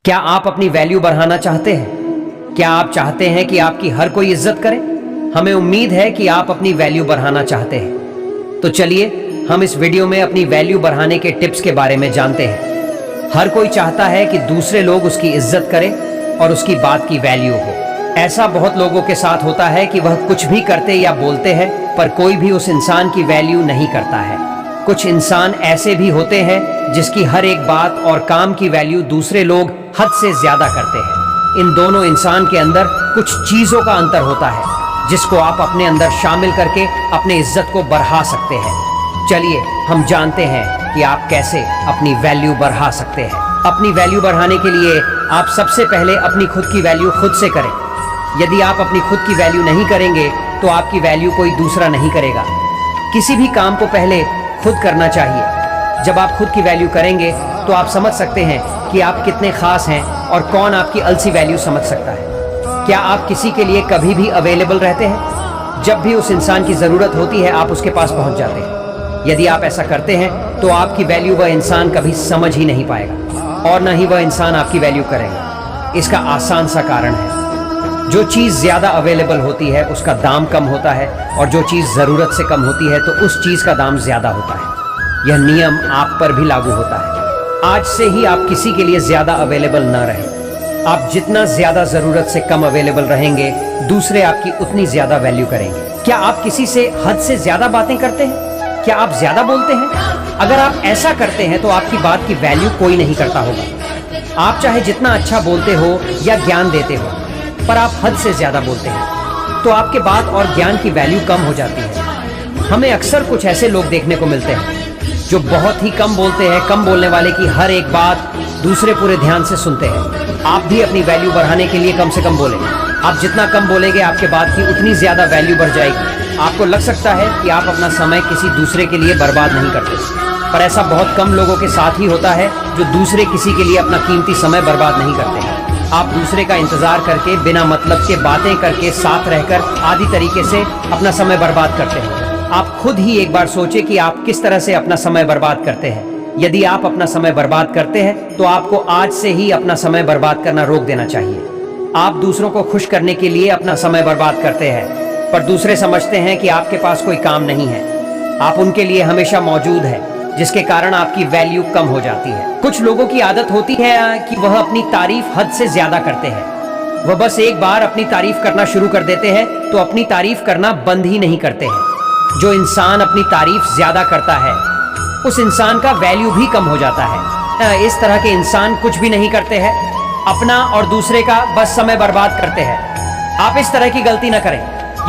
क्या आप अपनी वैल्यू बढ़ाना चाहते हैं? क्या आप चाहते हैं कि आपकी हर कोई इज्जत करे? हमें उम्मीद है कि आप अपनी वैल्यू बढ़ाना चाहते हैं। तो चलिए हम इस वीडियो में अपनी वैल्यू बढ़ाने के टिप्स के बारे में जानते हैं। हर कोई चाहता है कि दूसरे लोग उसकी इज्जत करें और उसकी बात की वैल्यू हो। ऐसा बहुत लोगों के साथ होता है कि वह कुछ भी करते या बोलते हैं पर कोई भी उस इंसान की वैल्यू नहीं करता है। कुछ इंसान ऐसे भी होते हैं जिसकी हर एक बात और काम की वैल्यू दूसरे लोग हद से ज्यादा करते हैं। इन दोनों इंसान के अंदर कुछ चीजों का अंतर होता है जिसको आप अपने अंदर शामिल करके अपने इज्जत को बढ़ा सकते हैं। चलिए हम जानते हैं कि आप कैसे अपनी वैल्यू बढ़ा सकते हैं। अपनी वैल्यू बढ़ाने के लिए आप सबसे पहले अपनी खुद की वैल्यू खुद से करें। यदि आप अपनी खुद की वैल्यू नहीं करेंगे तो आपकी वैल्यू कोई दूसरा नहीं करेगा। किसी भी काम को पहले खुद करना चाहिए। जब आप खुद की वैल्यू करेंगे तो आप समझ सकते हैं कि आप कितने खास हैं और कौन आपकी अलसी वैल्यू समझ सकता है। क्या आप किसी के लिए कभी भी अवेलेबल रहते हैं? जब भी उस इंसान की जरूरत होती है आप उसके पास पहुंच जाते हैं। यदि आप ऐसा करते हैं तो आपकी वैल्यू वह इंसान कभी समझ ही नहीं पाएगा और न ही वह इंसान आपकी वैल्यू करेगा। इसका आसान सा कारण है, जो चीज़ ज़्यादा अवेलेबल होती है उसका दाम कम होता है और जो चीज़ ज़रूरत से कम होती है तो उस चीज़ का दाम ज़्यादा होता है। यह नियम आप पर भी लागू होता है। आज से ही आप किसी के लिए ज़्यादा अवेलेबल न रहें। आप जितना ज़्यादा ज़रूरत से कम अवेलेबल रहेंगे दूसरे आपकी उतनी ज़्यादा वैल्यू करेंगे। क्या आप किसी से हद से ज़्यादा बातें करते हैं? क्या आप ज़्यादा बोलते हैं? अगर आप ऐसा करते हैं तो आपकी बात की वैल्यू कोई नहीं करता होगा। आप चाहे जितना अच्छा बोलते हो या ज्ञान देते हो पर आप हद से ज्यादा बोलते हैं तो आपके बात और ज्ञान की वैल्यू कम हो जाती है। हमें अक्सर कुछ ऐसे लोग देखने को मिलते हैं जो बहुत ही कम बोलते हैं। कम बोलने वाले की हर एक बात दूसरे पूरे ध्यान से सुनते हैं। आप भी अपनी वैल्यू बढ़ाने के लिए कम से कम बोलें। आप जितना कम बोलेंगे आपके बात की उतनी ज्यादा वैल्यू बढ़ जाएगी। आपको लग सकता है कि आप अपना समय किसी दूसरे के लिए बर्बाद नहीं करते, पर ऐसा बहुत कम लोगों के साथ ही होता है जो दूसरे किसी के लिए अपना कीमती समय बर्बाद नहीं करते हैं। आप दूसरे का इंतजार करके बिना मतलब के बातें करके साथ रहकर आदि तरीके से अपना समय बर्बाद करते हैं। आप खुद ही एक बार सोचें कि आप किस तरह से अपना समय बर्बाद करते हैं। यदि आप अपना समय बर्बाद करते हैं तो आपको आज से ही अपना समय बर्बाद करना रोक देना चाहिए। आप दूसरों को खुश करने के लिए अपना समय बर्बाद करते हैं पर दूसरे समझते हैं कि आपके पास कोई काम नहीं है। आप उनके लिए हमेशा मौजूद है जिसके कारण आपकी वैल्यू कम हो जाती है। कुछ लोगों की आदत होती है कि वह अपनी तारीफ हद से ज्यादा करते हैं। वह बस एक बार अपनी तारीफ करना शुरू कर देते हैं तो अपनी तारीफ करना बंद ही नहीं करते हैं। जो इंसान अपनी तारीफ ज्यादा करता है उस इंसान का वैल्यू भी कम हो जाता है। इस तरह के इंसान कुछ भी नहीं करते हैं, अपना और दूसरे का बस समय बर्बाद करते हैं। आप इस तरह की गलती न करें।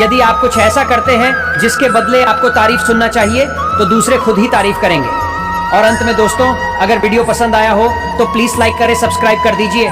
यदि आप कुछ ऐसा करते हैं जिसके बदले आपको तारीफ सुनना चाहिए तो दूसरे खुद ही तारीफ करेंगे। और अंत में दोस्तों, अगर वीडियो पसंद आया हो तो प्लीज लाइक करें, सब्सक्राइब कर दीजिए।